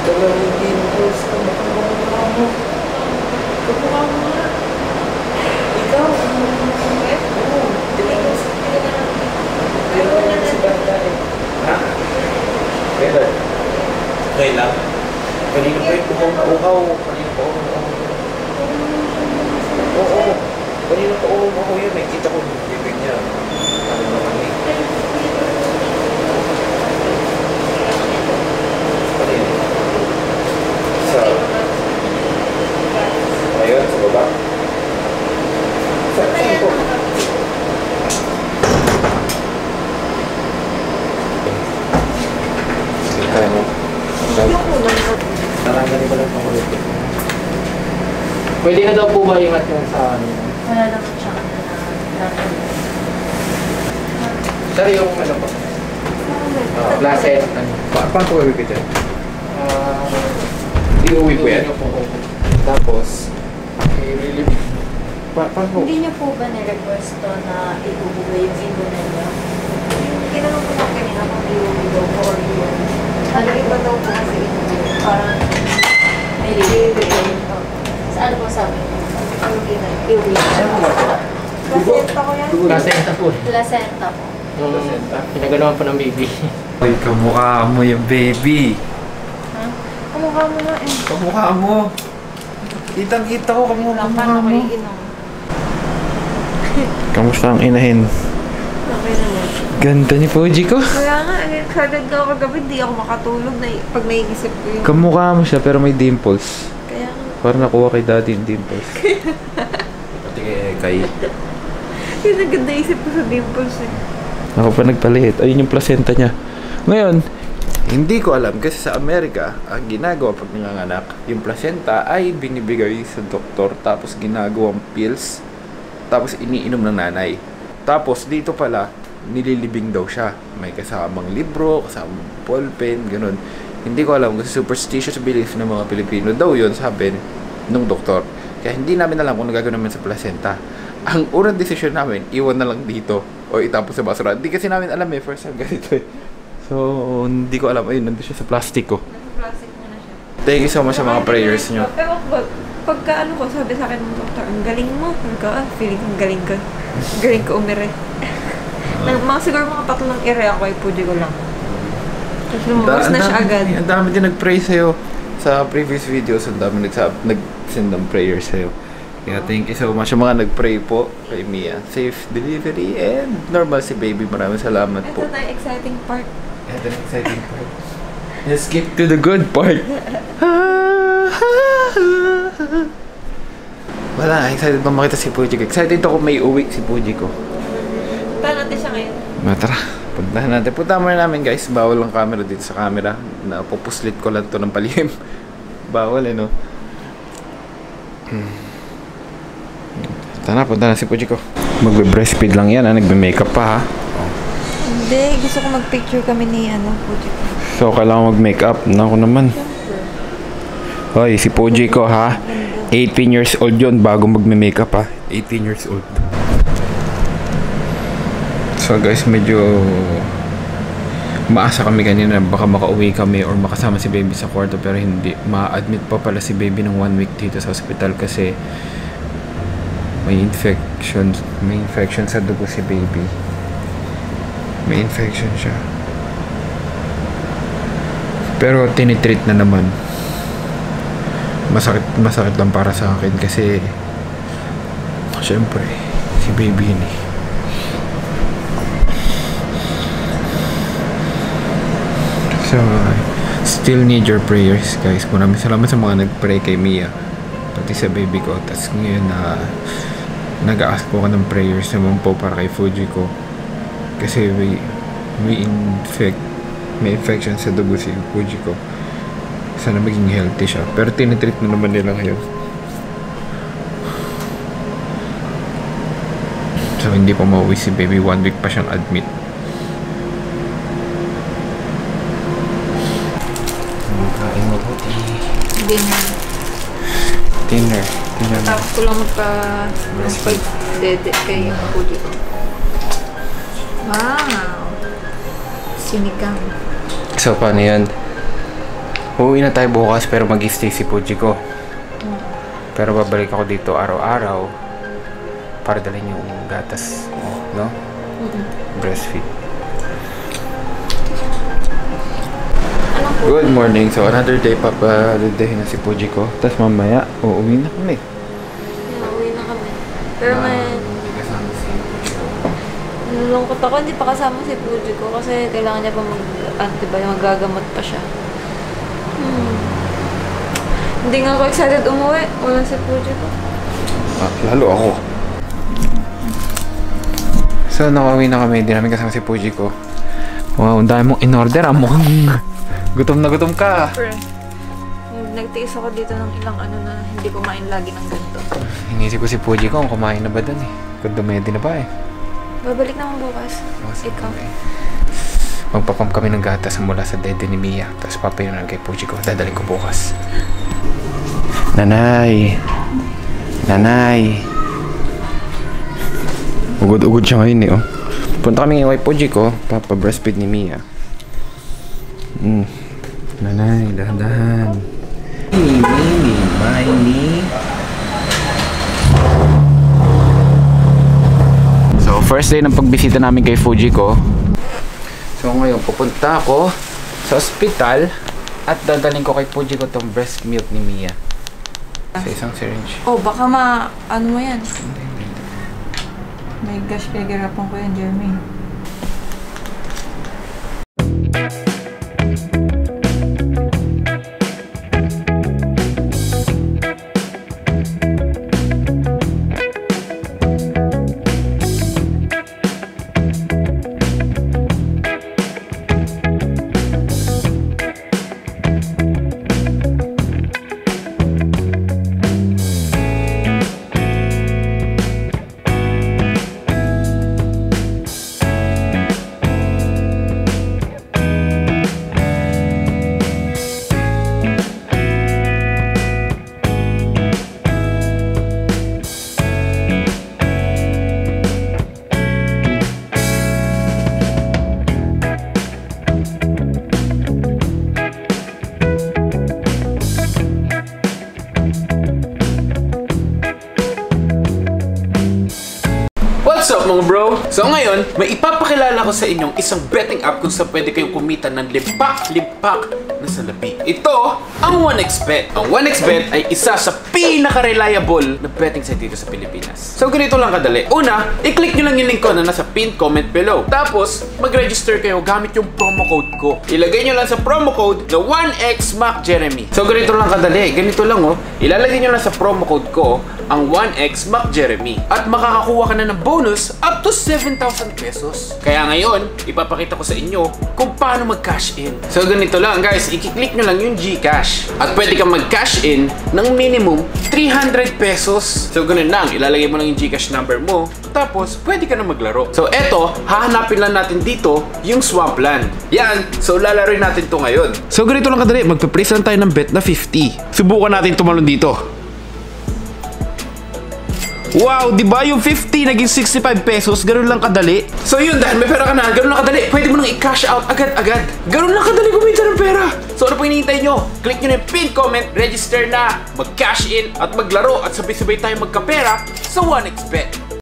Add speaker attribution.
Speaker 1: Dalawang dimples. Kamukha mo. Kamukha mo nga. Ikaw. Oo. Dimples. Pero yan si Banda eh. Ha? Kailan? Kailan? Kanina pa yung umaw. Kanina pa umaw. Oo. Kanina pa umaw yun. Nakikita ko yung bibig niya. Ano naman eh. Kanina. Sa... Ayun, sa baba. Saan ko? Kaya mo. Naranggan ko lang pakulit. Pwede na daw po ba ingat yung sa ano?
Speaker 2: Wala naman siya
Speaker 1: Sir, yung ano po? Placet. Paano ko gawin ko dyan? Iuwi ko yan. Tapos, i-relieve. Paano po?
Speaker 2: Hindi niyo po ba nirequest to na iuwi yung inunan niyo? Tinanong ko lang kanina kung iuwi daw po or yun. Ano iba daw po kasi inuwi? Parang may iuwi. Saan po sabi niyo? Iuwi. Placenta ko yan.
Speaker 1: Placenta po.
Speaker 2: Placenta po.
Speaker 1: Placenta. Pinaganoan po ng baby.
Speaker 3: Uy, kamukha mo yung baby.
Speaker 2: Ha? Kamukha mo nga eh.
Speaker 3: Kamukha mo. Kitang-kita ko kamukha
Speaker 2: Paano ko
Speaker 3: mo.
Speaker 2: iinom?
Speaker 3: Kamusta ang inahin?
Speaker 2: Okay naman.
Speaker 3: Ganda ni Fuji ko.
Speaker 2: Kaya nga, excited na ako kagabi, hindi ako makatulog na pag naiisip ko yun.
Speaker 3: Kamukha mo siya pero may dimples.
Speaker 2: Kaya nga.
Speaker 3: Parang nakuha kay daddy yung dimples. Pati kay...
Speaker 2: Yun ang ganda isip ko sa dimples eh.
Speaker 3: Ako pa nagpalit. Ayun yung placenta niya. Ngayon, hindi ko alam kasi sa Amerika, ang ginagawa pag nanganganak, yung placenta ay binibigay sa doktor tapos ginagawang pills tapos iniinom ng nanay. Tapos dito pala, nililibing daw siya. May kasamang libro, kasamang ballpen, ganun. Hindi ko alam kasi superstitious belief ng mga Pilipino daw yun, sabi ng doktor. Kaya hindi namin alam kung nagagawin namin sa placenta. Ang unang desisyon namin, iwan na lang dito o itapon sa basura. Hindi kasi namin alam eh, first time ganito eh. So, hindi ko alam. Ayun, nandun siya sa plastic ko.
Speaker 2: Nasa plastic mo na siya.
Speaker 3: Thank you so much sa mga prayers nyo.
Speaker 2: Ewan ko, pagka ano ko, sabi sa akin ng doktor, ang galing mo. Sabi ko, feeling ko galing ka. Galing ka umire. Siguro mga tatlong ire ako ay puji ko lang. Tapos lumabas na siya agad.
Speaker 3: Ang dami din nag-pray sa'yo. Sa previous videos, ang dami nag-send ng prayers sa'yo. Kaya thank you so much sa mga nag-pray po kay Mia. Safe delivery and normal si baby. Maraming salamat po.
Speaker 2: Ito na yung exciting part.
Speaker 3: Ito na exciting part. Let's get to the good part. Wala, excited pa makita si Puji ko. Excited ako may uwi si Puji ko.
Speaker 2: Punta natin siya ngayon.
Speaker 3: Tara, puntahan natin. Puntahan muna namin guys. Bawal ang camera dito sa camera. Napupuslit ko lang to ng palihim. Bawal eh no. Tara, punta na si Puji ko. Magbe-breastfeed lang yan ha. Nagbe-makeup pa ha.
Speaker 2: Hindi, gusto ko mag-picture kami ni Puji ko.
Speaker 3: So, kailangan mag-makeup. Naku naman. Hoy, si Puji ko ha. 18 years old yun bago magme-makeup ha. 18 years old. So guys, medyo maasa kami kanina baka makauwi kami or makasama si baby sa kwarto pero hindi. Ma-admit pa pala si baby ng 1 week dito sa hospital kasi may infection sa dugo si baby. May infection siya. Pero tinitreat na naman. Masakit lang para sa akin kasi syempre si baby yun eh. So still need your prayers guys. Maraming salamat sa mga nag-pray kay Mia pati sa baby ko. Tapos ngayon nag-ask po ka ng prayers naman po para kay Fuji ko kasi may infection sa dugo si Fuji ko. Sana maging healthy siya. Pero tinitreat na naman nila ngayon. So hindi pa mauwi si baby. 1 week pa siyang admit. Kain mo po. Dinner.
Speaker 2: Tapos ko lang magpa-dede kay Puji ko. Wow! Sinigang.
Speaker 3: So paano yan? Uuwi na tayo bukas pero mag-stay si Puji ko. Pero babalik ako dito araw-araw para dalhin yung gatas mo, no? Breastfeed. Good morning. So another day papaludahin na si Puji ko. Tapos mamaya uuwi na kami.
Speaker 2: Uwi na kami. Pero nalulungkot ako, hindi pa kasama si Puji ko kasi kailangan niya pa magagamot pa siya. Hindi nga ako excited umuwi. Wala si Puji ko.
Speaker 3: Lalo ako. So nakauwi na kami. Hindi namin kasama si Puji ko. Wow, ang dami mong in-order. Mukhang gutom na gutom ka.
Speaker 2: Pre, nagtiis ako dito ng ilang na hindi kumain lagi ng ganito.
Speaker 3: Inisip ko si Puji ko kung kumain na ba dun eh. Kung dumedi na ba eh.
Speaker 2: Babalik naman bukas. Ikaw.
Speaker 3: Okay. Magpapump kami ng gatas mula sa dede ni Mia. Tapos papayunan kay Puji ko. Dadaling ko bukas. Nanay. Nanay. Ugod-ugod siya ngayon eh. Oh. Punta kami kay Puji ko. Papa-breastfeed ni Mia. Nanay, dahan-dahan. Mini. So, first day ng pagbisita namin kay Puji ko. So, ngayon, pupunta ako sa ospital at dadaling ko kay Puji ko tong breast milk ni Mia. Sa isang syringe.
Speaker 2: Oh, baka ano mo yan? My gosh, pinagirapan ko yan, Jeremy.
Speaker 3: What's up mga bro? So ngayon, may ipapakilala ko sa inyong isang betting app kung saan pwede kayong kumita ng limpak-limpak na salapi. Ito ang 1xBet. Ang 1xBet ay isa sa pinaka-reliable na betting site dito sa Pilipinas. So ganito lang kadali. Una, i-click nyo lang yung link ko na nasa pinned comment below. Tapos, mag-register kayo gamit yung promo code ko. Ilagay nyo lang sa promo code na 1xMacJeremy. So ganito lang kadali. Ganito lang oh. Ilalagay nyo lang sa promo code ko ang 1xMacJeremy. At makakakuha ka na ng bonus up to 7,000 pesos. Kaya ngayon, ipapakita ko sa inyo kung paano mag-cash in. So ganito lang guys, i-click nyo lang yung GCash. At pwede kang mag-cash in ng minimum 300 pesos. So ganun lang, ilalagay mo lang yung GCash number mo. Tapos, pwede ka na maglaro. So eto, hahanapin lang natin dito yung Swampland. Yan, so lalaroin natin to ngayon. So ganito lang kadali, magpe-place lang tayo ng bet na 50. Subukan natin tumalon dito. Wow, di ba yung 50 naging 65 pesos? Ganun lang kadali. So yun, dahil may pera ka na, ganun lang kadali. Pwede mo nang i-cash out agad-agad. Ganun lang kadali kumita ng pera. So ano po hinihintay nyo? Click nyo na yung pinned comment, register na, mag-cash in at maglaro at sabay-sabay tayo magkapera sa 1xBet.